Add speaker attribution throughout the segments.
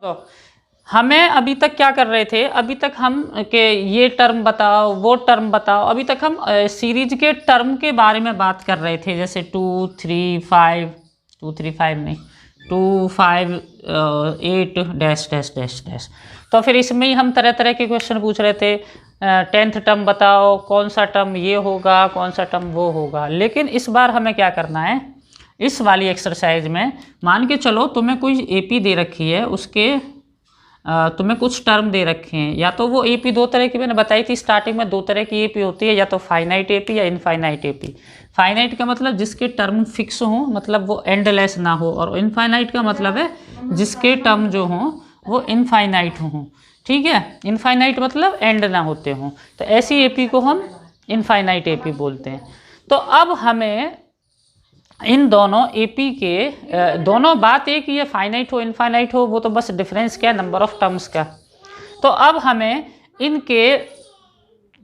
Speaker 1: तो हमें अभी तक क्या कर रहे थे, अभी तक हम के ये टर्म बताओ वो टर्म बताओ, अभी तक हम सीरीज के टर्म के बारे में बात कर रहे थे, जैसे 2 3 5 2 3 5 नहीं 2 5 8 डैश डैश डैश डैश। तो फिर इसमें ही हम तरह तरह के क्वेश्चन पूछ रहे थे, 10th टर्म बताओ, कौन सा टर्म ये होगा, कौन सा टर्म वो होगा। लेकिन इस बार हमें क्या करना है, इस वाली एक्सरसाइज में मान के चलो तुम्हें कोई एपी दे रखी है, उसके तुम्हें कुछ टर्म दे रखे हैं, या तो वो एपी दो तरह की मैंने बताई थी स्टार्टिंग में, दो तरह की एपी होती है, या तो फाइनाइट एपी या इनफाइनाइट एपी। फाइनाइट का मतलब जिसके टर्म फिक्स हो, मतलब वो एंडलेस ना हो, और इनफाइनाइट का मतलब है जिसके टर्म जो हों वो इनफाइनाइट हों। ठीक है, इनफाइनाइट मतलब एंड ना होते हों, तो ऐसी एपी को हम इनफाइनाइट एपी बोलते हैं। तो अब हमें इन दोनों एपी के दोनों बात एक ही है, फाइनाइट हो इनफाइनाइट हो, वो तो बस डिफरेंस क्या है, नंबर ऑफ टर्म्स का। तो अब हमें इनके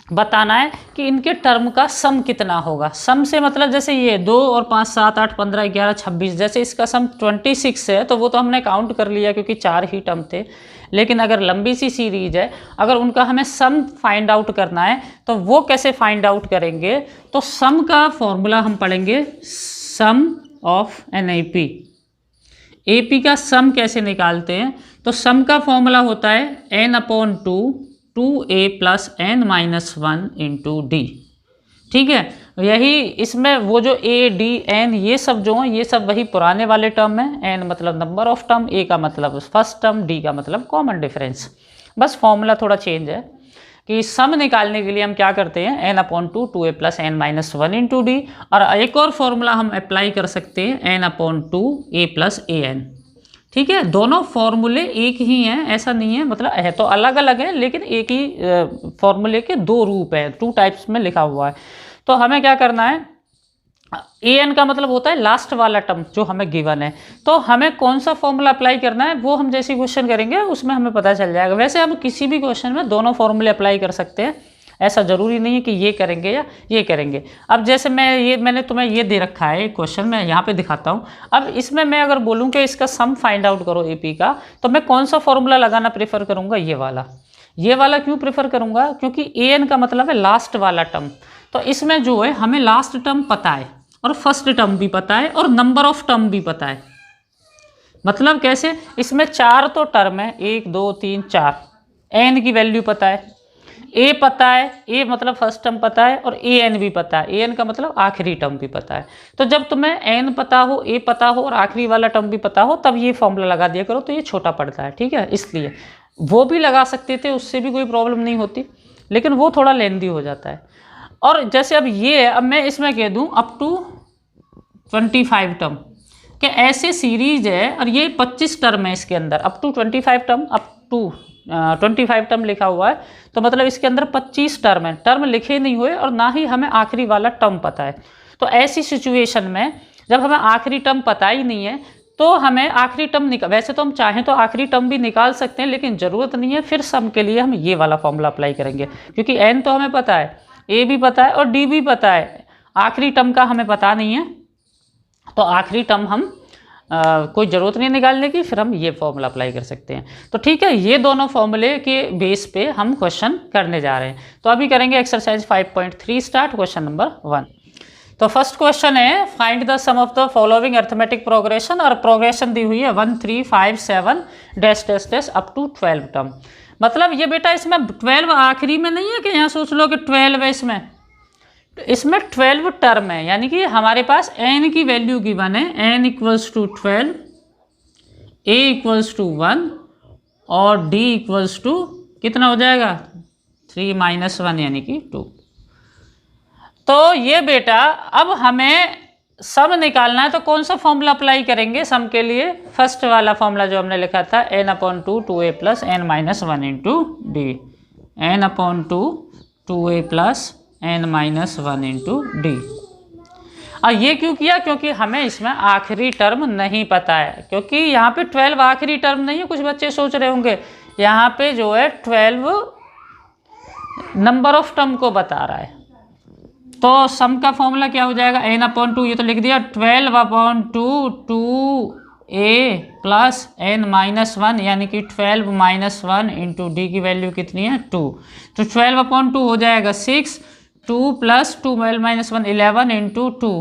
Speaker 1: बताना है कि इनके टर्म का सम कितना होगा। सम से मतलब जैसे ये 2 और 5 7 8 15 11 26, जैसे इसका सम 26 है, तो वो तो हमने काउंट कर लिया क्योंकि 4 ही टर्म थे। लेकिन अगर लंबी सी सीरीज है, अगर उनका हमें सम फाइंड आउट करना है, तो वो कैसे फाइंड आउट करेंगे, तो सम का फॉर्मूला हम पढ़ेंगे, सम ऑफ एन एपी। एपी का सम कैसे निकालते हैं, तो सम का फॉर्मूला होता है n/2 2a + n-1 × d। ठीक है, यही इसमें वो जो a d n ये सब जो हैं, ये सब वही पुराने वाले टर्म हैं। n मतलब नंबर ऑफ टर्म, a का मतलब फर्स्ट टर्म, d का मतलब कॉमन डिफरेंस। बस फॉर्मूला थोड़ा चेंज है कि सम निकालने के लिए हम क्या करते हैं, n/2 2a + n-1 × d। और एक और फॉर्मूला हम अप्लाई कर सकते हैं, n/2 a + an। ठीक है, दोनों फॉर्मूले एक ही हैं, ऐसा नहीं है, मतलब है तो अलग अलग है, लेकिन एक ही फॉर्मूले के दो रूप है, 2 टाइप्स में लिखा हुआ है। तो हमें क्या करना है, an का मतलब होता है लास्ट वाला टर्म जो हमें गिवन है, तो हमें कौन सा फॉर्मूला अप्लाई करना है वो हम जैसे क्वेश्चन करेंगे उसमें हमें पता चल जाएगा। वैसे हम किसी भी क्वेश्चन में दोनों फॉर्मूले अप्लाई कर सकते हैं, ऐसा ज़रूरी नहीं है कि ये करेंगे या ये करेंगे। अब जैसे मैंने तुम्हें ये दे रखा है क्वेश्चन, मैं यहाँ पे दिखाता हूँ। अब इसमें मैं अगर बोलूँ कि इसका सम फाइंड आउट करो एपी का, तो मैं कौन सा फॉर्मूला लगाना प्रेफर करूँगा, ये वाला। ये वाला क्यों प्रेफर करूँगा, क्योंकि an का मतलब है लास्ट वाला टर्म। तो इसमें जो है हमें लास्ट टर्म पता है, और फर्स्ट टर्म भी पता है, और नंबर ऑफ टर्म भी पता है। मतलब कैसे, इसमें 4 तो टर्म है, 1 2 3 4, n की वैल्यू पता है, a पता है, a मतलब फर्स्ट टर्म पता है, और an भी पता है, an का मतलब आखिरी टर्म भी पता है। तो जब तुम्हें n पता हो, a पता हो, और आखिरी वाला टर्म भी पता हो, तब ये फॉर्मूला लगा दिया करो, तो ये छोटा पड़ता है। ठीक है, इसलिए वो भी लगा सकते थे, उससे भी कोई प्रॉब्लम नहीं होती, लेकिन वो थोड़ा लेंदी हो जाता है। और जैसे अब ये, अब मैं इसमें कह दूँ अप टू 25 टर्म, कि ऐसे सीरीज है, और ये 25 टर्म है इसके अंदर, up to 25 term, up to 25 term लिखा हुआ है, तो मतलब इसके अंदर 25 टर्म है। टर्म लिखे नहीं हुए, और ना ही हमें आखिरी वाला टर्म पता है। तो ऐसी सिचुएशन में जब हमें आखिरी टर्म पता ही नहीं है, तो हमें आखिरी टर्म वैसे तो हम चाहें तो आखिरी टर्म भी निकाल सकते हैं, लेकिन ज़रूरत नहीं है। फिर सम के लिए हम ये वाला फॉर्मूला अप्लाई करेंगे, क्योंकि n तो हमें पता है, a भी पता है, और d भी पता है, आखिरी टर्म का हमें पता नहीं है। तो आखिरी टर्म हम कोई ज़रूरत नहीं निकालने की, फिर हम ये फॉर्मूला अप्लाई कर सकते हैं। तो ठीक है, ये दोनों फॉर्मूले के बेस पे हम क्वेश्चन करने जा रहे हैं। तो अभी करेंगे एक्सरसाइज 5.3 स्टार्ट, क्वेश्चन नंबर 1। तो फर्स्ट क्वेश्चन है, find the sum of the following arithmetic progression, और प्रोग्रेशन दी हुई है 1 3 5 7 dash dash dash up to 12 term. मतलब ये बेटा इसमें 12 आखिरी में नहीं है कि यहाँ सोच लो कि 12 है, इसमें 12 टर्म है, यानी कि हमारे पास n की वैल्यू गिवन है, n = 12, a = 1, और d = कितना हो जाएगा, 3 - 1 यानी कि 2। तो ये बेटा अब हमें सम निकालना है, तो कौन सा फॉर्मूला अप्लाई करेंगे सम के लिए, फर्स्ट वाला फॉर्मूला जो हमने लिखा था, n/2 2a + n-1 × d, n/2 2a + n-1 × d। और ये क्यों किया, क्योंकि हमें इसमें आखिरी टर्म नहीं पता है, क्योंकि यहाँ पे 12 आखिरी टर्म नहीं है। कुछ बच्चे सोच रहे होंगे यहाँ पे जो है 12 नंबर ऑफ टर्म को बता रहा है। तो सम का फॉर्मूला क्या हो जाएगा, n/2, ये तो लिख दिया, 12/2 ए प्लस एन माइनस वन, यानी कि 12 माइनस वन इंटू डी की वैल्यू कितनी है 2। तो 12/2 हो जाएगा 6, 2 plus 2 minus one 11 into 2,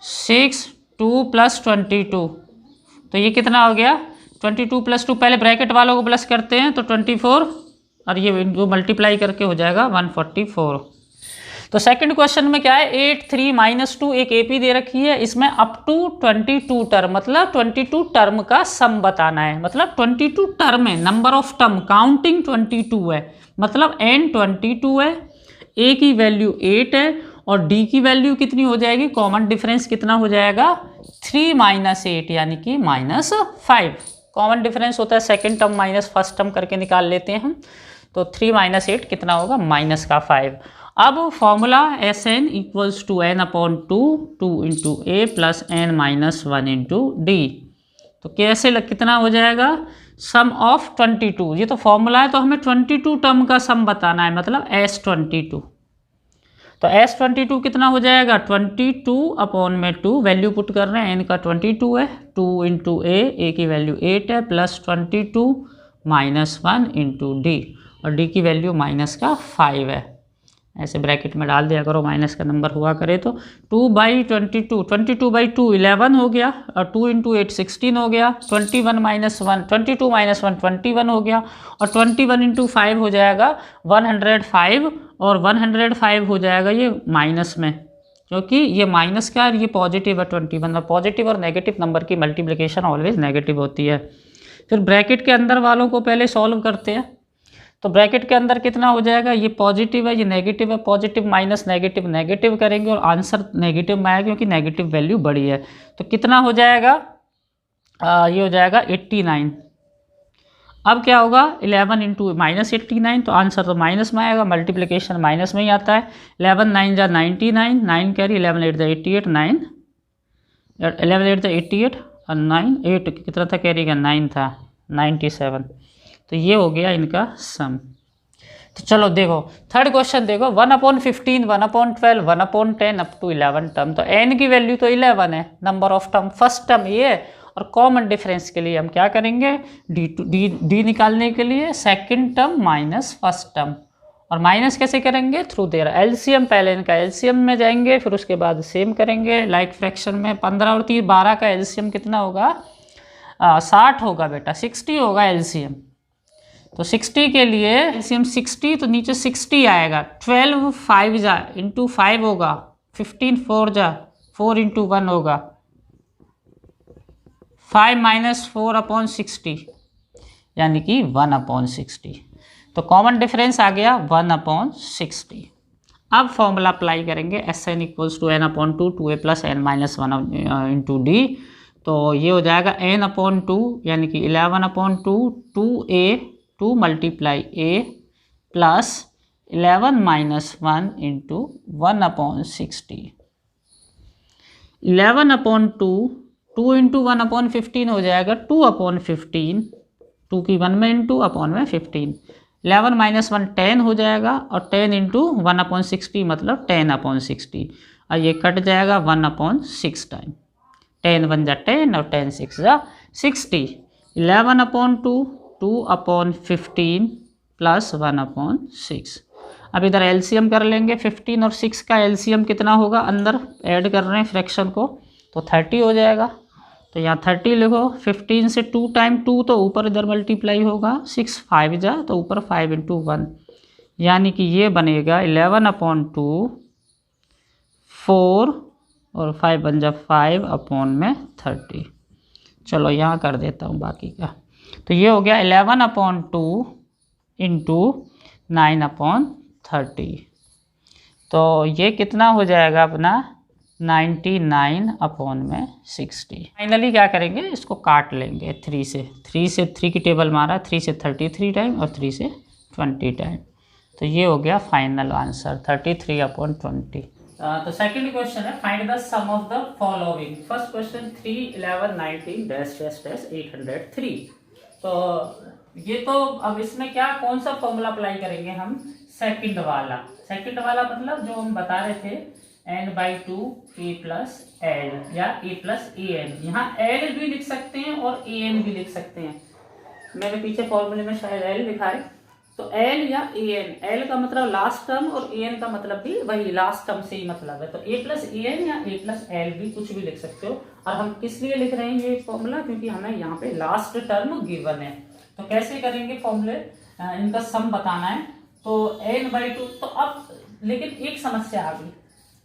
Speaker 1: 6, 2 plus 22, तो ये कितना हो गया 22 प्लस 2, पहले ब्रैकेट वालों को प्लस करते हैं तो 24 और ये इनको मल्टीप्लाई करके हो जाएगा 144। तो सेकंड क्वेश्चन में क्या है 8 3 माइनस 2 एक एपी दे रखी है, इसमें अप टू 22 टर्म, मतलब 22 टर्म का सम बताना है, मतलब 22 टर्म है, नंबर ऑफ टर्म काउंटिंग 22 है, मतलब n 22 है, a की वैल्यू 8 है और d की वैल्यू कितनी हो जाएगी, कॉमन डिफरेंस कितना हो जाएगा 3 माइनस 8 यानी कि -5। कॉमन डिफरेंस होता है second term minus first term करके निकाल लेते हैं हम, तो 3 माइनस 8 कितना होगा -5। अब formula S N equals to n upon 2, 2 into A plus N minus 1 into D. तो कैसे कितना हो जाएगा सम ऑफ 22, ये तो फॉर्मूला है, तो हमें 22 टर्म का सम बताना है, मतलब S22। तो S22 कितना हो जाएगा 22 अपॉन में 2, वैल्यू पुट कर रहे हैं, n का 22 है, 2 इंटू ए की वैल्यू 8 है, प्लस 22 माइनस 1 इंटू डी, और डी की वैल्यू -5 है, ऐसे ब्रैकेट में डाल दिया करो, माइनस का नंबर हुआ करे तो 2/22, 22/2 11 हो गया, और 2 इंटू 8 16 हो गया, 21 माइनस 1 22 माइनस 1 21 हो गया, और 21 इंटू 5 हो जाएगा 105, और 105 हो जाएगा ये माइनस में, क्योंकि ये माइनस का ये पॉजिटिव है 21, पॉजिटिव और नेगेटिव नंबर की मल्टीप्लिकेशन ऑलवेज नेगेटिव होती है। फिर ब्रैकेट के अंदर वालों को पहले सॉल्व करते हैं, तो ब्रैकेट के अंदर कितना हो जाएगा, ये पॉजिटिव है ये नेगेटिव है, पॉजिटिव माइनस नेगेटिव नेगेटिव करेंगे और आंसर नेगेटिव में आएगा क्योंकि नेगेटिव वैल्यू बड़ी है। तो कितना हो जाएगा ये हो जाएगा 89। अब क्या होगा 11 इंटू -89, तो आंसर तो माइनस में आएगा, मल्टीप्लिकेशन माइनस में ही आता है। 11 9 जा 99, 9 कैरी, 11 8 जा 88, 9 11 8 जा 88 और 9 8 कितना था कैरी का 9 था 97। तो ये हो गया इनका सम। तो चलो देखो थर्ड क्वेश्चन देखो 1/15, 1/12, 1/10 अप टू 11 टर्म। तो n की वैल्यू तो 11 है, number of term first term ये है, और कॉमन डिफरेंस के लिए हम क्या करेंगे डी निकालने के लिए second term minus first term, और माइनस कैसे करेंगे थ्रू देयर एलसीएम, पहले इनका एलसीएम में जाएंगे फिर उसके बाद सेम करेंगे लाइक फ्रैक्शन में। 15 और 3 12 का एलसीएम कितना होगा 60 होगा बेटा, 60 होगा एलसीएम। तो 60 के लिए एलसीएम 60, तो नीचे 60 आएगा, 12 5 जा इंटू 5 होगा, 15 4 जा 4 इंटू 1 होगा, 5 माइनस 4/60 यानी कि 1/60। तो कॉमन डिफरेंस आ गया 1/60। अब फॉर्मूला अप्लाई करेंगे S N equals to n/2 2a plus n minus 1 into D. तो ये हो जाएगा n/2 यानी कि 11/2 2a 2 multiply a plus 11 minus 1 into 1/60। 11/2 2 into 1/15 हो जाएगा 2/15, 2 की 1 में इंटू अपॉन में 15। 11 माइनस 1 10 हो जाएगा, और 10 इंटू 1/60 मतलब 10/60, और ये कट जाएगा 1/6 टाइम, 10 1 जा 10 और 10 6 जा 60। 11/2 2/15 प्लस 1/6। अब इधर एलसीएम कर लेंगे, 15 और 6 का एलसीएम कितना होगा, अंदर ऐड कर रहे हैं फ्रैक्शन को, तो 30 हो जाएगा। तो यहाँ 30 लिखो, 15 से 2 टाइम 2 तो ऊपर इधर मल्टीप्लाई होगा, 6 5 जा तो ऊपर 5 इंटू 1, यानी कि ये बनेगा 11/2 4 और 5 बन जा 5 अपॉन में 30। चलो यहाँ कर देता हूँ बाकी का। तो ये हो गया 11/2 इंटू 9/30। तो ये कितना हो जाएगा अपना 99 अपॉन में 60। फाइनली क्या करेंगे, इसको काट लेंगे 3 से 3 की टेबल मारा, 3 से 33 टाइम और 3 से 20 टाइम। तो ये हो गया फाइनल आंसर 33/20। तो सेकंड क्वेश्चन है find the sum of the following. First question 3 11 19 dash dash dash 803। तो ये तो अब इसमें क्या कौन सा फॉर्मूला अप्लाई करेंगे हम, सेकंड वाला मतलब जो हम बता रहे थे n/2 a प्लस एल या a प्लस ए एन। यहाँ एल भी लिख सकते हैं और ए एन भी लिख सकते हैं। मैंने पीछे फॉर्मूले में शायद एल लिखा है, तो एल या ए एन, एल का मतलब लास्ट टर्म और ए एन का मतलब भी वही लास्ट टर्म से ही मतलब है। तो ए प्लस ए एन या ए प्लस एल भी कुछ भी लिख सकते हो। और हम किस लिए लिख रहे हैं ये फॉर्मूला, क्योंकि हमें यहाँ पे लास्ट टर्म गिवन है। तो कैसे करेंगे फॉर्मूले, इनका सम बताना है। तो n/2, तो अब लेकिन एक समस्या आ गई,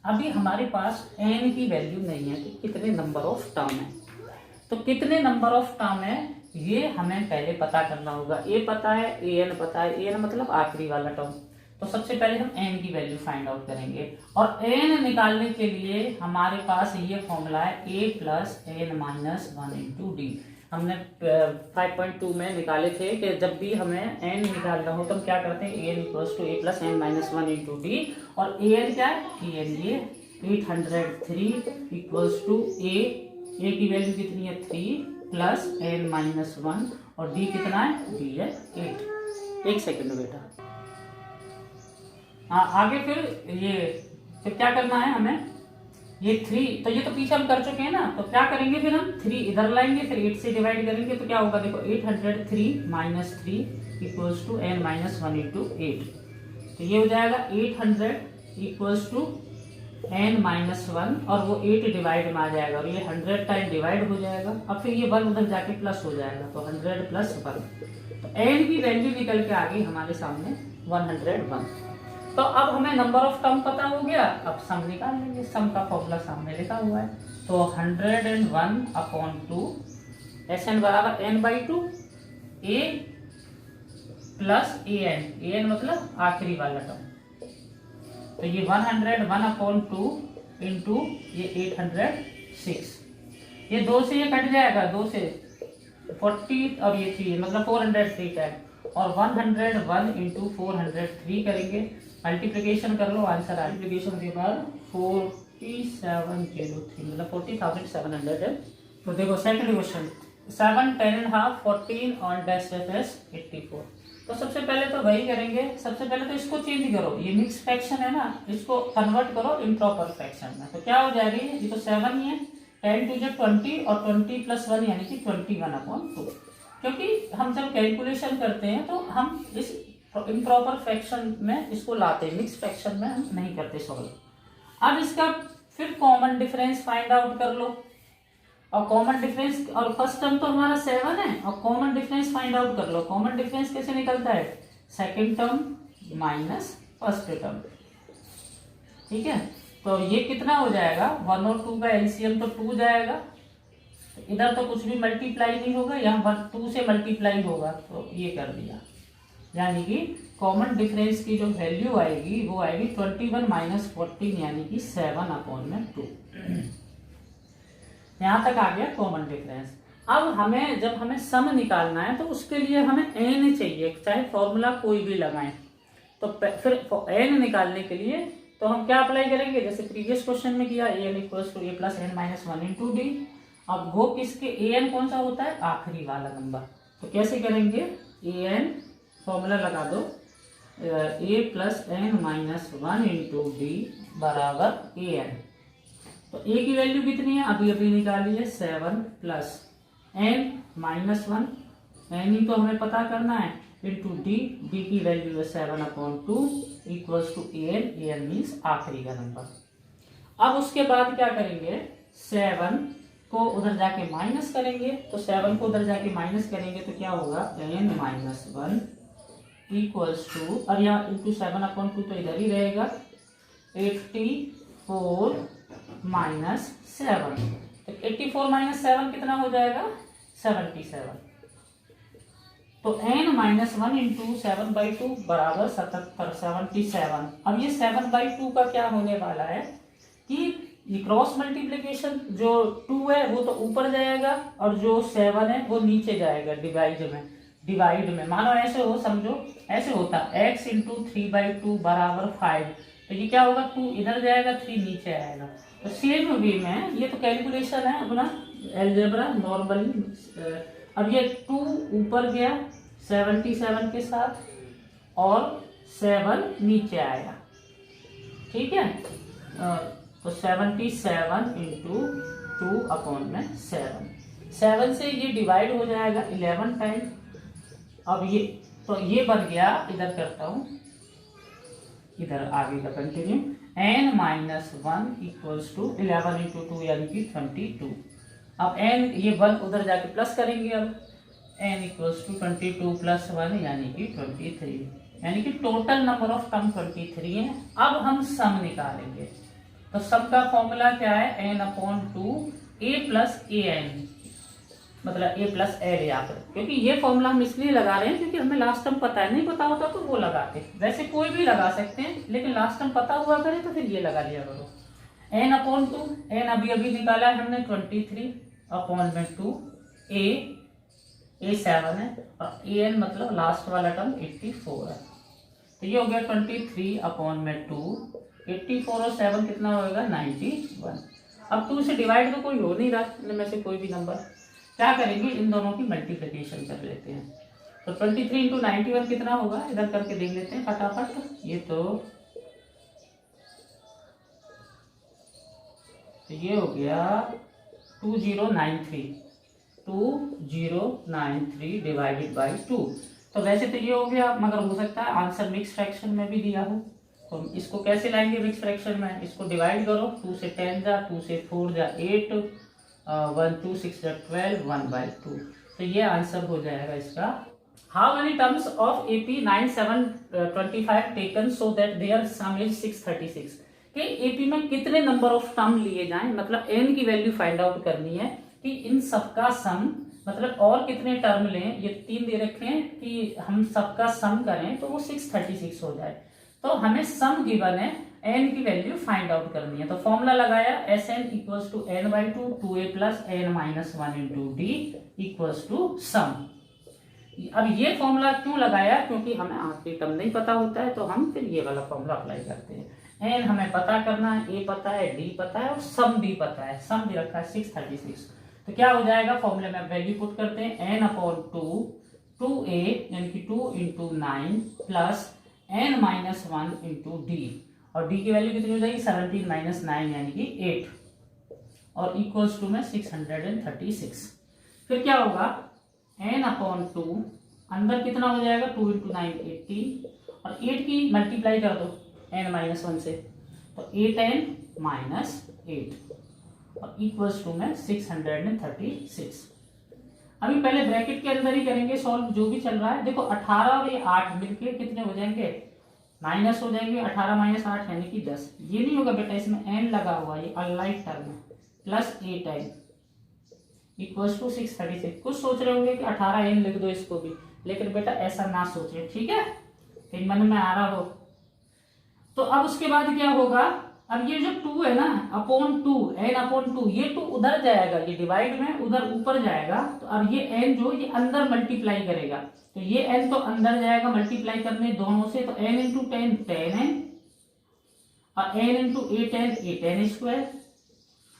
Speaker 1: अभी हमारे पास n की वैल्यू नहीं है कि कितने नंबर ऑफ टर्म है। तो कितने नंबर ऑफ टर्म है ये हमें पहले पता करना होगा। ए पता है, ए एन पता है, ए एन मतलब आखिरी वाला टर्म। तो सबसे पहले हम n की वैल्यू फाइंड आउट करेंगे, और n निकालने के लिए हमारे पास ये फॉर्मूला है a plus N minus 1 into D. हमने 5.2 में निकाले थे कि जब भी हमें n निकालना हो तो हम क्या करते हैं, a n equals to a plus N minus 1 into D. और a n क्या है, a n ये 803 इक्वल्स टू a की वैल्यू कितनी है 3 प्लस एन माइनस 1, और डी कितना है, डी है 8। एक सेकेंड बेटा, हाँ आगे फिर क्या करना है हमें, ये 3, तो ये तो पीछे हम कर चुके हैं ना। तो क्या करेंगे फिर हम 3 इधर लाएंगे, फिर 8 से डिवाइड करेंगे, तो क्या होगा देखो 803 minus 3 equals to N minus 1 into 8। तो ये हो जाएगा 800 इक्वल्स टू एन माइनस 1, और वो 8 डिवाइड में आ जाएगा, और ये 100 टाइम डिवाइड हो जाएगा। अब फिर ये 1 उधर जाके प्लस हो जाएगा, तो 100 प्लस 1। तो एन की वैल्यू निकल के आ गई हमारे सामने 101। तो अब हमें नंबर ऑफ टर्म पता हो गया, अब सम निकाल लेंगे। सम का फॉर्मूला सामने लिखा हुआ है, तो 101/2 Sn बराबर n/2 a plus a n मतलब आखिरी वाला टर्म। तो ये 101/2 इंटू ये 806, ये 2 से ये कट जाएगा, 2 से 40 और ये 3 मतलब 403 टाइम, और 101 इंटू 403 करेंगे, मल्टीप्लिकेशन कर लो, आंसर मल्टीप्लिकेशन के बाद 4703 मतलब 40,700 है। तो देखो सेकंड क्वेश्चन, 7 10 and half 14 और डैश डैश 84। तो सबसे पहले तो वही करेंगे, सबसे पहले तो इसको चेंज करो, ये मिक्स फ्रैक्शन है ना, इसको कन्वर्ट करो इम्प्रॉपर फ्रैक्शन में। तो क्या हो जाएगी, ये तो 7 ही है, 10 टू 20 और 20 प्लस 1 यानी कि 21/2। क्योंकि हम जब कैलकुलेशन करते हैं तो हम इस इम्प्रॉपर फ्रैक्शन में इसको लाते हैं, मिक्स फ्रैक्शन में हम नहीं करते सॉल्व। अब इसका फिर कॉमन डिफरेंस फाइंड आउट कर लो, और कॉमन डिफरेंस, और फर्स्ट टर्म तो हमारा 7 है, और कॉमन डिफरेंस फाइंड आउट कर लो। कॉमन डिफरेंस कैसे निकलता है, second term minus first term, ठीक है। तो ये कितना हो जाएगा, 1 और 2 का एलसीएम तो 2 जाएगा, तो इधर तो कुछ भी मल्टीप्लाई नहीं होगा, यहाँ 2 से मल्टीप्लाई होगा, तो ये कर दिया। यानी कि कॉमन डिफरेंस की जो वैल्यू आएगी वो आएगी 21 माइनस 14 यानी कि 7/2। यहाँ तक आ गया कॉमन डिफरेंस। अब हमें जब हमें सम निकालना है तो उसके लिए हमें n चाहिए, चाहे फॉर्मूला कोई भी लगाएं। तो फिर n निकालने के लिए तो हम क्या अप्लाई करेंगे, जैसे प्रीवियस क्वेश्चन में किया, an equals to a plus N minus 1 into D. अब वो किसके, an कौन सा होता है, आखिरी वाला नंबर। तो कैसे करेंगे, an फॉर्मूला लगा दो, a plus N minus 1 into d बराबर an। तो a की वैल्यू कितनी है, अभी अभी निकाली है, 7 प्लस n माइनस 1, n ही तो हमें पता करना है, इंटू डी की वैल्यू है 7/2 इक्वल्स टू an मीन्स आखिरी का नंबर। अब उसके बाद क्या करेंगे, 7 को उधर जाके माइनस करेंगे, तो 7 को उधर जाके माइनस करेंगे तो क्या होगा, n माइनस 1 इक्वल्स टू, और यहाँ इंटू 7/2 तो इधर ही रहेगा, 84 माइनस 7। तो 84 माइनस 7 कितना हो जाएगा, 77। तो n माइनस 1 इंटू 7/2 बराबर 77। अब ये 7/2 का क्या होने वाला है कि ये क्रॉस मल्टीप्लिकेशन, जो 2 है वो तो ऊपर जाएगा और जो 7 है वो नीचे जाएगा डिवाइड में। मानो ऐसे हो, समझो ऐसे होता, x इंटू 3/2 बराबर 5। तो ये क्या होगा, 2 इधर जाएगा, 3 नीचे आएगा। तो सेम वे में ये तो कैलकुलेशन है अपना एलजेब्रा नॉर्मली। अब ये 2 ऊपर गया 77 के साथ, और 7 नीचे आया, ठीक है। तो 77 इंटू 2 अपॉन में 7 से ये डिवाइड हो जाएगा 11 टाइम। अब ये तो ये बन गया, इधर करता हूँ, इधर आगे का continue, n minus 1 equals to 11 into 2 यानी कि 22। अब n ये 1 उधर जाके प्लस करेंगे, अब n इक्वल्स टू 22 प्लस 1 यानी कि 23, यानी कि टोटल नंबर ऑफ टर्म 23 है। अब हम सम निकालेंगे, तो सम का फॉर्मूला क्या है, n upon 2 a plus a n, मतलब a प्लस एल यहाँ पर, क्योंकि ये फॉर्मूला हम इसलिए लगा रहे हैं क्योंकि हमें लास्ट टर्म पता है, नहीं पता होता तो वो लगाते, वैसे कोई भी लगा सकते हैं लेकिन लास्ट टर्म पता हुआ करे तो फिर ये लगा लिया करो। n अपॉन 2, n अभी अभी निकाला है हमने 23 अपॉन में 2, a 7 है और ए एन मतलब लास्ट वाला टर्म 84 है, तो ये हो गया 23 अपॉन में 2, 84 और 7 कितना होगा 91। अब 2 से डिवाइड तो कोई हो नहीं रहा इनमें से कोई भी नंबर, क्या करेंगे इन दोनों की मल्टीप्लिकेशन कर लेते हैं। तो 23 इंटू 91 कितना होगा, इधर करके देख लेते हैं फटाफट। ये तो ये हो गया 2093 डिवाइडेड बाई 2। तो वैसे तो ये हो गया, मगर हो सकता है आंसर मिक्स फ्रैक्शन में भी दिया हो, तो इसको कैसे लाएंगे मिक्स फ्रैक्शन में, इसको डिवाइड करो, 2 से 10 जा, 2 से 4 जा 8, 1 2 6 जा 12, 1/2, तो ये आंसर हो जाएगा इसका। How many terms of AP 9725 taken so that their sum is 636, कि एपी में कितने नंबर ऑफ टर्म लिए जाएं, मतलब n की वैल्यू फाइंड आउट करनी है कि इन सबका सम, मतलब और कितने टर्म लें, ये 3 दे रखे हैं कि हम सबका सम करें तो वो 636 हो जाए, तो हमें सम गिवन है, n की वैल्यू फाइंड आउट करनी है। तो फॉर्मूला लगाया Sn equals to n/2 2a plus n minus 1 into d equals to sum. अब ये फॉर्मूला क्यों लगाया, क्योंकि हमें आखिरी टर्म नहीं पता होता है तो हम फिर ये वाला फॉर्मूला अप्लाई करते हैं। n हमें पता करना है, a पता है, d पता है और सम भी पता है, सम भी रखा है 636। तो क्या हो जाएगा, फॉर्मूले में वैल्यू पुट करते हैं, n अपॉन 2a यानी कि 2 into 9 plus n minus 1 into D, और d की वैल्यू कितनी हो जाएगी 17 माइनस 9 यानी कि 8, और इक्वल्स टू में 636। फिर क्या होगा, n अपॉन 2 अंदर कितना हो जाएगा 2 इंटू 9 18, और 8 की मल्टीप्लाई कर दो n माइनस 1 से, तो 8n माइनस 8 और इक्वल्स टू में 636। अभी पहले ब्रैकेट के अंदर ही करेंगे सॉल्व जो भी चल रहा है। देखो 18 और ये 8 मिलके कितने हो जाएंगे, माइनस हो जाएंगे, 18 माइनस 8 यानी कि 10। ये नहीं होगा बेटा, इसमें n लगा हुआ, ये अनलाइक टर्म है, प्लस 8n इक्वल्स टू 636। कुछ सोच रहे होंगे कि 18n लिख दो इसको भी, लेकिन बेटा ऐसा ना सोचे, ठीक है, कहीं मन में आ रहा हो तो। अब उसके बाद क्या होगा, अब ये जो 2 है ना अपॉन 2, n अपॉन 2, ये 2 उधर जाएगा, ये डिवाइड में उधर ऊपर जाएगा, तो अब ये n जो ये अंदर मल्टीप्लाई करेगा, तो ये n तो अंदर जाएगा मल्टीप्लाई करने दोनों से, तो n इंटू 10 10n और n into 8n 8n square,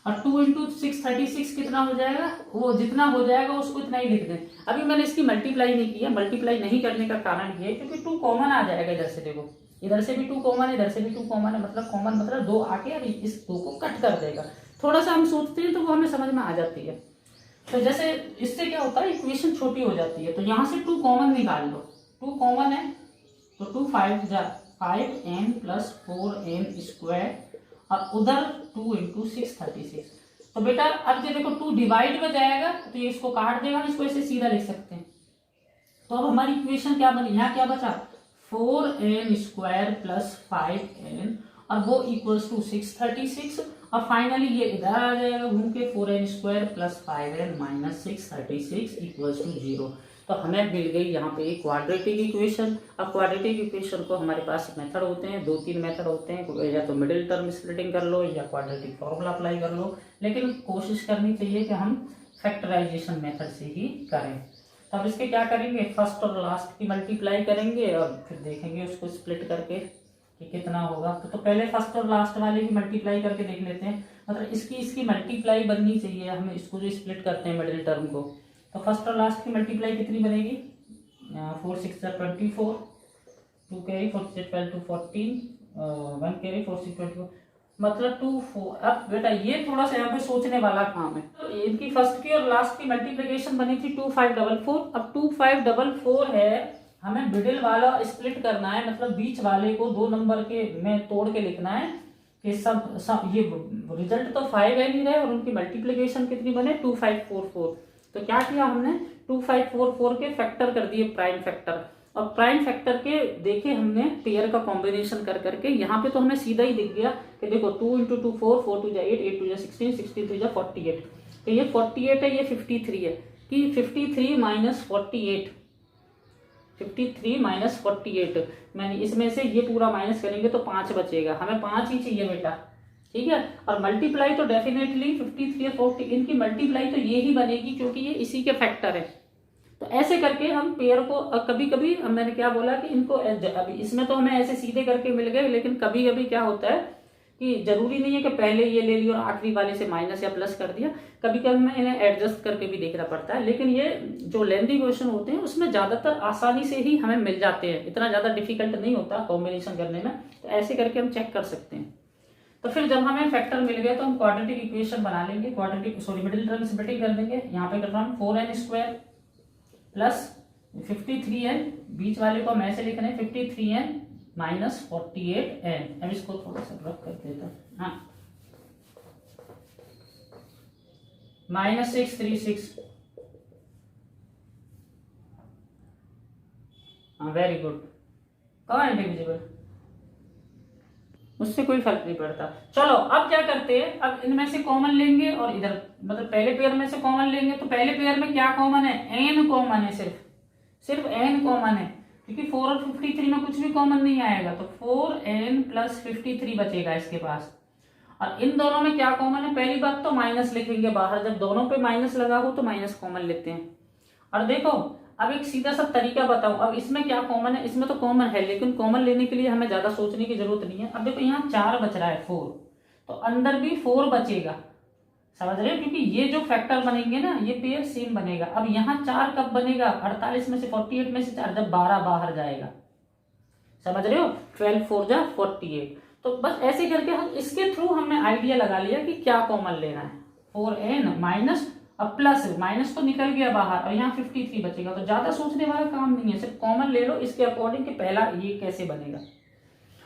Speaker 1: और 2 इंटू 636 कितना हो जाएगा, वो जितना हो जाएगा उसको इतना ही लिख दें। अभी मैंने इसकी मल्टीप्लाई नहीं किया, मल्टीप्लाई नहीं करने का कारण ये है क्योंकि 2 कॉमन आ जाएगा इधर से, देखो इधर से भी 2 कॉमन है, इधर से भी 2 कॉमन है, मतलब कॉमन मतलब 2 आके अब इस 2 को कट कर देगा। थोड़ा सा हम सोचते हैं तो वो हमें समझ में आ जाती है। तो जैसे इससे क्या होता है, इक्वेशन छोटी हो जाती है, तो यहाँ से 2 कॉमन निकाल लो, 2 कॉमन है तो 2 5n प्लस 4n स्क्वायर, और उधर 2 इंटू 636। तो बेटा अब ये देखो 2 डिवाइड में जाएगा तो ये इसको काट देगा, इसको ऐसे सीधा लिख सकते हैं। तो अब हमारी इक्वेशन क्या बनी, यहाँ क्या बचा, 4n स्क्वायर प्लस 5n, और वो इक्वल्स टू 636, और फाइनली ये इधर आ जाएगा घूम के, 4n square plus 5n minus 636 equals to 0। तो हमें मिल गई यहाँ पे एक क्वाड्रेटिक इक्वेशन। अब क्वाड्रेटिक इक्वेशन को हमारे पास मेथड होते हैं, 2-3 मेथड होते हैं, या तो मिडिल टर्म स्प्लिटिंग कर लो या क्वाड्रेटिक फॉर्मूला अप्लाई कर लो, लेकिन कोशिश करनी चाहिए कि हम फैक्टराइजेशन मेथड से ही करें। तो अब इसके क्या करेंगे, फर्स्ट और लास्ट की मल्टीप्लाई करेंगे और फिर देखेंगे उसको स्प्लिट करके कि कितना होगा। तो पहले फर्स्ट और लास्ट वाले की मल्टीप्लाई करके देख लेते हैं, मतलब इसकी मल्टीप्लाई बननी चाहिए हमें, इसको जो स्प्लिट करते हैं मिडिल टर्म को। तो फर्स्ट और लास्ट की मल्टीप्लाई कितनी बनेगी, 4 6 24, 2 कैरी 4 6 12 2 14, 1 कैरी 4 6 24, मतलब 2 4। अब बेटा ये थोड़ा सा यहाँ पे सोचने वाला काम है। तो इनकी फर्स्ट की और लास्ट की मल्टीप्लिकेशन बनी थी 2544। अब 2544 है, हमें मिडिल वाला स्प्लिट करना है, मतलब बीच वाले को दो नंबर के में तोड़ के लिखना है कि सब ये रिजल्ट तो 5 ही रहे और उनकी मल्टीप्लिकेशन कितनी बने 2544। तो क्या किया हमने 2544 के फैक्टर कर दिए प्राइम फैक्टर, और प्राइम फैक्टर के देखे हमने पेयर का कॉम्बिनेशन कर करके, यहाँ पे तो हमें सीधा ही दिख गया कि देखो 2 इंटू 2 4, 4 2 8, 8 2 16, 16 2 48। तो ये 48 है, ये 53 है कि 53 माइनस 48, 53 माइनस 48, मैंने इसमें से ये पूरा माइनस करेंगे तो 5 बचेगा, हमें 5 ही चाहिए बेटा, ठीक है। और मल्टीप्लाई तो डेफिनेटली 53 और 40 इनकी मल्टीप्लाई तो ये ही बनेगी क्योंकि ये इसी के फैक्टर है। तो ऐसे करके हम पेयर को कभी कभी मैंने क्या बोला कि इनको अभी इसमें तो हमें ऐसे सीधे करके मिल गए, लेकिन कभी कभी क्या होता है कि जरूरी नहीं है कि पहले ये ले लिया और आखिरी वाले से माइनस या प्लस कर दिया, कभी कभी हमें इन्हें एडजस्ट करके भी देखना पड़ता है। लेकिन ये जो लेंथी क्वेश्चन होते हैं उसमें ज्यादातर आसानी से ही हमें मिल जाते हैं, इतना ज्यादा डिफिकल्ट नहीं होता कॉम्बिनेशन करने में। तो ऐसे करके हम चेक कर सकते हैं। तो फिर जब हमें फैक्टर मिल गया तो हम क्वाड्रेटिक इक्वेशन बना लेंगे, मिडिल टर्म स्प्लिटिंग कर देंगे। यहाँ पे कर रहा हूँ 4n² प्लस 53n, बीच वाले को हम ऐसे लिख रहे हैं 53n माइनस 48n। अब इसको थोड़ा सा रब कर देता हूं, हाँ, -636, हाँ वेरी गुड। कहाँ है डिविजिबल, उससे कोई फर्क नहीं पड़ता। चलो अब क्या करते हैं, अब इनमें से कॉमन लेंगे और इधर मतलब पहले पेयर में से कॉमन लेंगे। तो पहले पेयर में क्या कॉमन है, n कॉमन है, सिर्फ n कॉमन है, क्योंकि 4 और 53 में कुछ भी कॉमन नहीं आएगा। तो 4n प्लस 53 बचेगा इसके पास। और इन दोनों में क्या कॉमन है, पहली बात तो माइनस लिखेंगे बाहर, जब दोनों पे माइनस लगा हो तो माइनस कॉमन लेते हैं। और देखो अब एक सीधा सा तरीका बताऊं, अब इसमें क्या कॉमन है, इसमें तो कॉमन है लेकिन कॉमन लेने के लिए हमें ज्यादा सोचने की जरूरत नहीं है। अब देखो यहाँ 4 बच रहा है 4, तो अंदर भी 4 बचेगा, समझ रहे हो, क्योंकि ये जो फैक्टर बनेंगे ना ये पेयर सेम बनेगा। अब यहाँ 4 कब बनेगा, 48 में से 48 में से 4, जब 12 बाहर जाएगा, समझ रहे हो, 12 4 जा 48। तो बस ऐसे करके हम इसके थ्रू हमने आइडिया लगा लिया कि क्या कॉमन लेना है। 4n माइनस, अब प्लस माइनस तो निकल गया बाहर और यहाँ 53 बचेगा। तो ज्यादा सोचने वाला काम नहीं है, सिर्फ कॉमन ले लो इसके अकॉर्डिंग कि पहला ये कैसे बनेगा।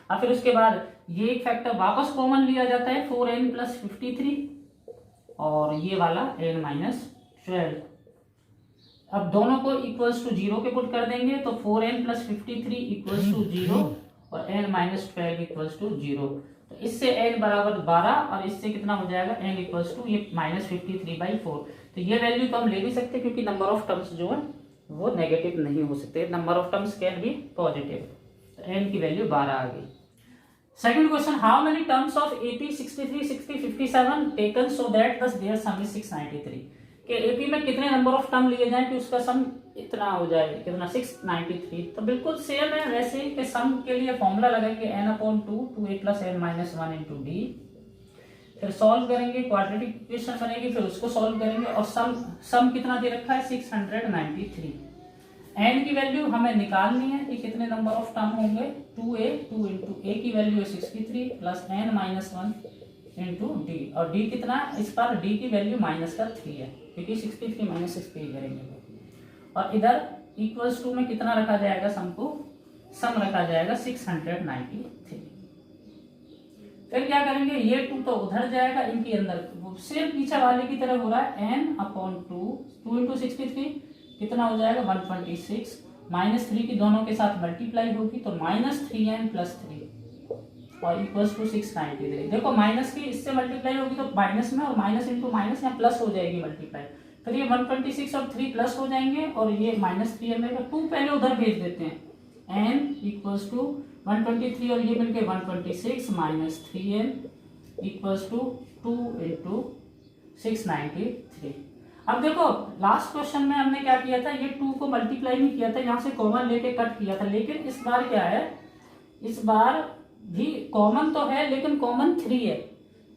Speaker 1: और फिर उसके बाद ये एक फैक्टर वापस कॉमन लिया जाता है 4n प्लस 53 और ये वाला n माइनस 12। अब दोनों को इक्वल्स टू 0 के पुट कर देंगे तो 4n प्लस 53 इक्वल्स टू 0 और n माइनस 12 इक्वल्स टू 0। तो इससे n बराबर 12 और इससे कितना हो जाएगा n इक्वल्स टू ये माइनस 53/4। तो ये वैल्यू तो हम ले नहीं सकते क्योंकि नंबर ऑफ टर्म्स जो है वो नेगेटिव नहीं हो सकते, number of terms can be positive. तो n की वैल्यू 12 आ गई। Second question, how many terms of AP 63 60 57 taken so that the their sum is 693। कि AP में कितने नंबर ऑफ टर्म लिए जाएं कि उसका सम इतना हो जाए, कितना 693। तो बिल्कुल सेम है वैसे कि सम के लिए फॉर्मूला लगाएंगे n/2 2a + n-1 × d, फिर सॉल्व करेंगे, क्वाड्रेटिक इक्वेशन बनेगी, फिर उसको सॉल्व करेंगे और सम कितना दे रखा है 693। n की वैल्यू हमें निकालनी है कि कितने नंबर ऑफ टर्म होंगे 2a, 2 इंटू a की वैल्यू है 63 प्लस n-1 इंटू d, और d कितना, इस पर d की वैल्यू -3 है क्योंकि 63 माइनस 63 करेंगे। और इधर इक्वल्स टू में कितना रखा जाएगा, सम रखा जाएगा 693। फिर क्या करेंगे, ये 2 तो उधर जाएगा, इनके अंदर सेम पीछे वाले की तरह हो रहा है n/2 2 इंटू 63 कितना हो जाएगा 126 -3 की दोनों के साथ मल्टीप्लाई होगी तो -3n + 3 और इक्वल्स टू 693। देखो माइनस की इससे मल्टीप्लाई होगी तो माइनस में, और माइनस इंटू माइनस यहाँ प्लस हो जाएगी मल्टीप्लाई, फिर ये 126 और 3 प्लस हो जाएंगे और ये -3n में 2 पहले उधर भेज देते हैं, n इक्वल्स टू 123 और ये मिलके 126 -3n इक्वल्स टू 2 इंटू 693। अब देखो लास्ट क्वेश्चन में हमने क्या किया था, ये 2 को मल्टीप्लाई नहीं किया था, यहाँ से कॉमन लेके कट किया था। लेकिन इस बार क्या है, इस बार भी कॉमन तो है लेकिन कॉमन 3 है।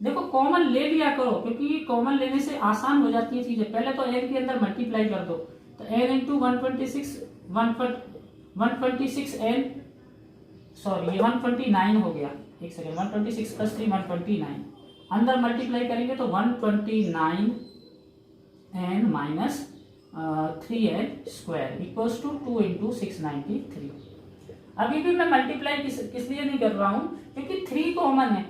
Speaker 1: देखो कॉमन ले लिया करो क्योंकि कॉमन लेने से आसान हो जाती है चीजें। पहले तो n के अंदर मल्टीप्लाई कर दो, तो n इंटू 126 126n, सॉरी ये 129 हो गया, एक सेकेंड, 126 प्लस 3 129, अंदर मल्टीप्लाई करेंगे तो 129 n minus 3n square equals to 2 into 693। अभी भी मैं मल्टीप्लाई किस लिए नहीं कर रहा हूँ, क्योंकि 3 कॉमन है।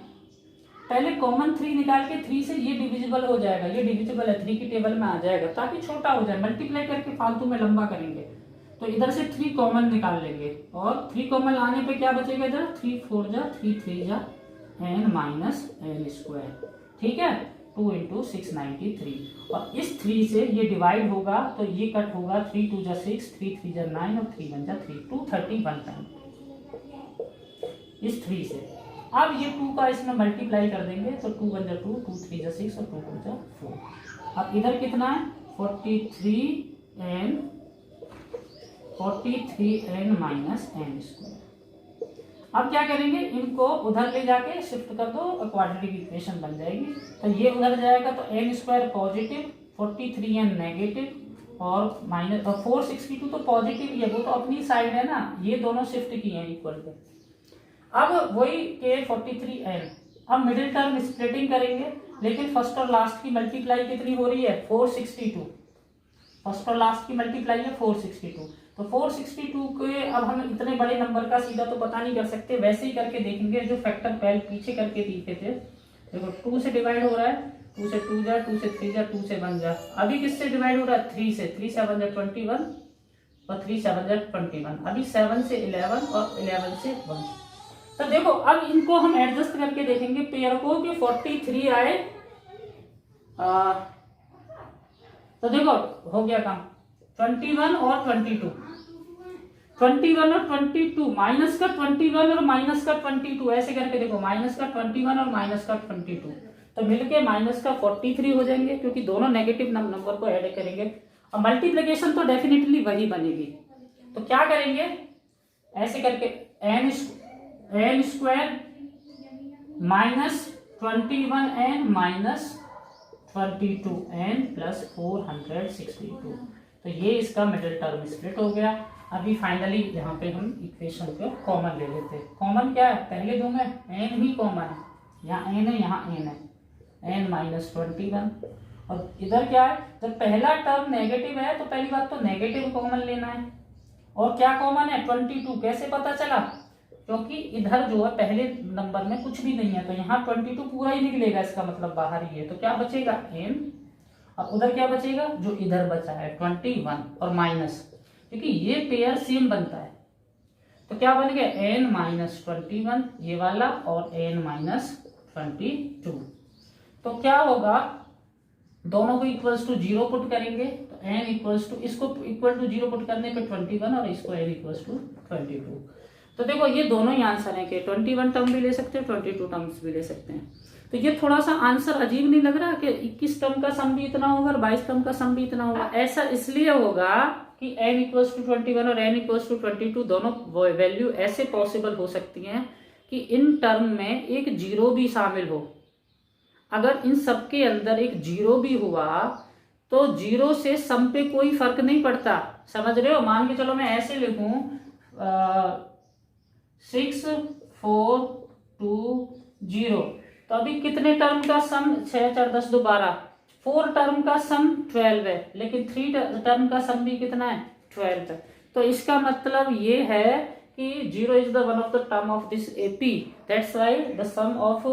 Speaker 1: पहले कॉमन 3 निकाल के 3 से ये डिविजिबल हो जाएगा, ये डिविजिबल है 3 की टेबल में आ जाएगा, ताकि छोटा हो जाए। मल्टीप्लाई करके फालतू में लंबा करेंगे तो इधर से 3 कॉमन निकाल लेंगे, और 3 कॉमन आने पे क्या बचेगा, इधर 3 4 जा 3 3 जा n माइनस n स्क्वायर, ठीक है, 2 इंटू 693। और इस 3 से ये डिवाइड होगा तो ये कट होगा, 3 2 जा 6, 3 3 जा 9 और 3 1 जा 3, 231 टाइम इस 3 से। अब ये 2 का इसमें मल्टीप्लाई कर देंगे तो 2 1 जा 2, 2 3 जा 6 और 2 4 जा 4। अब इधर कितना है, 43n माइनस n स्क्वायर। अब क्या करेंगे, इनको उधर ले जाके शिफ्ट कर दो, क्वाड्रेटिक इक्वेशन बन जाएगी। तो ये उधर जाएगा तो n square positive, 43n negative और माइनस 462 तो पॉजिटिव ही है, वो तो अपनी साइड है ना, ये दोनों शिफ्ट किए हैं इक्वल पे। अब वही के 43n, अब मिडिल टर्म स्प्लिटिंग करेंगे, लेकिन फर्स्ट और लास्ट की मल्टीप्लाई कितनी हो रही है, 462। फर्स्ट और लास्ट की मल्टीप्लाई है 462, तो 462 के अब हम इतने बड़े नंबर का सीधा तो पता नहीं कर सकते, वैसे ही करके देखेंगे जो फैक्टर पहले पीछे करके दिखे थे। देखो 2 से डिवाइड हो रहा है, 2 से 2 जा, 2 से 3 जा, 2 से 1 जा। अभी किससे डिवाइड हो रहा है, 3 से, 3 7 जा 21 और 3 7 जा 21। अभी 7 से 11 और 11 से 1। तो देखो अब इनको हम एडजस्ट करके देखेंगे पेयर को कि 43 आए। तो देखो हो गया काम, 21 और 22, 21 और 22, माइनस का 21 और माइनस का 22, ऐसे करके देखो, माइनस का 21 और माइनस का 22, तो मिलके माइनस का 43 हो जाएंगे, क्योंकि दोनों नेगेटिव नंबर को ऐड करेंगे। और मल्टीप्लिकेशन तो डेफिनेटली वही बनेगी। तो क्या करेंगे, ऐसे करके n square minus 21n minus 22n plus 462, तो ये इसका मिडिल टर्म स्प्लिट हो गया। अभी फाइनली यहाँ पे हम इक्वेशन को कॉमन ले लेते हैं। कॉमन क्या है, पहले दो में n ही कॉमन है, यहाँ n है, यहाँ n है, n माइनस 21। और इधर क्या है, जब पहला टर्म नेगेटिव है तो पहली बात तो नेगेटिव कॉमन लेना है। और क्या कॉमन है, 22। कैसे पता चला, क्योंकि इधर जो है पहले नंबर में कुछ भी नहीं है, तो यहाँ 22 पूरा ही निकलेगा, इसका मतलब बाहर ही है। तो क्या बचेगा, n, और उधर क्या बचेगा, जो इधर बचा है 21 और माइनस, क्योंकि ये पेयर सेम बनता है। तो क्या बन गया, n माइनस 21 ये वाला और n माइनस 22। तो क्या होगा, दोनों को इक्वल्स टू 0 पुट करेंगे तो n इक्वल्स टू, इसको इक्वल टू 0 पुट करने पे 21 और इसको n इक्वल्स टू 22। तो देखो ये दोनों ही आंसर है कि 21 टर्म भी ले सकते हैं, 22 टर्म्स भी ले सकते हैं। तो ये थोड़ा सा आंसर अजीब नहीं लग रहा कि 21 टर्म का सम भी इतना होगा और 22 टर्म का सम भी इतना होगा। ऐसा इसलिए होगा कि n इक्वल्स टू 21 और n इक्वल्स टू 22 दोनों वैल्यू ऐसे पॉसिबल हो सकती हैं कि इन टर्म में एक जीरो भी शामिल हो। अगर इन सब के अंदर एक जीरो भी हुआ तो जीरो से सम पे कोई फर्क नहीं पड़ता, समझ रहे हो। मान के चलो मैं ऐसे लिखूं 6 4 2 0, तो अभी कितने टर्म का सम, 6 4 10 2 12, 4 टर्म का सम 12 है, लेकिन 3 टर्म का सम भी कितना है, 12 है। तो इसका मतलब ये है कि 0 is the one of the term of this AP, that's why the sum of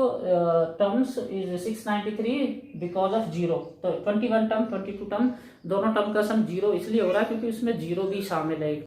Speaker 1: terms is 693 because of 0। तो 21 टर्म 22 टर्म दोनों टर्म का सम 0 इसलिए हो रहा है क्योंकि उसमें 0 भी शामिल है।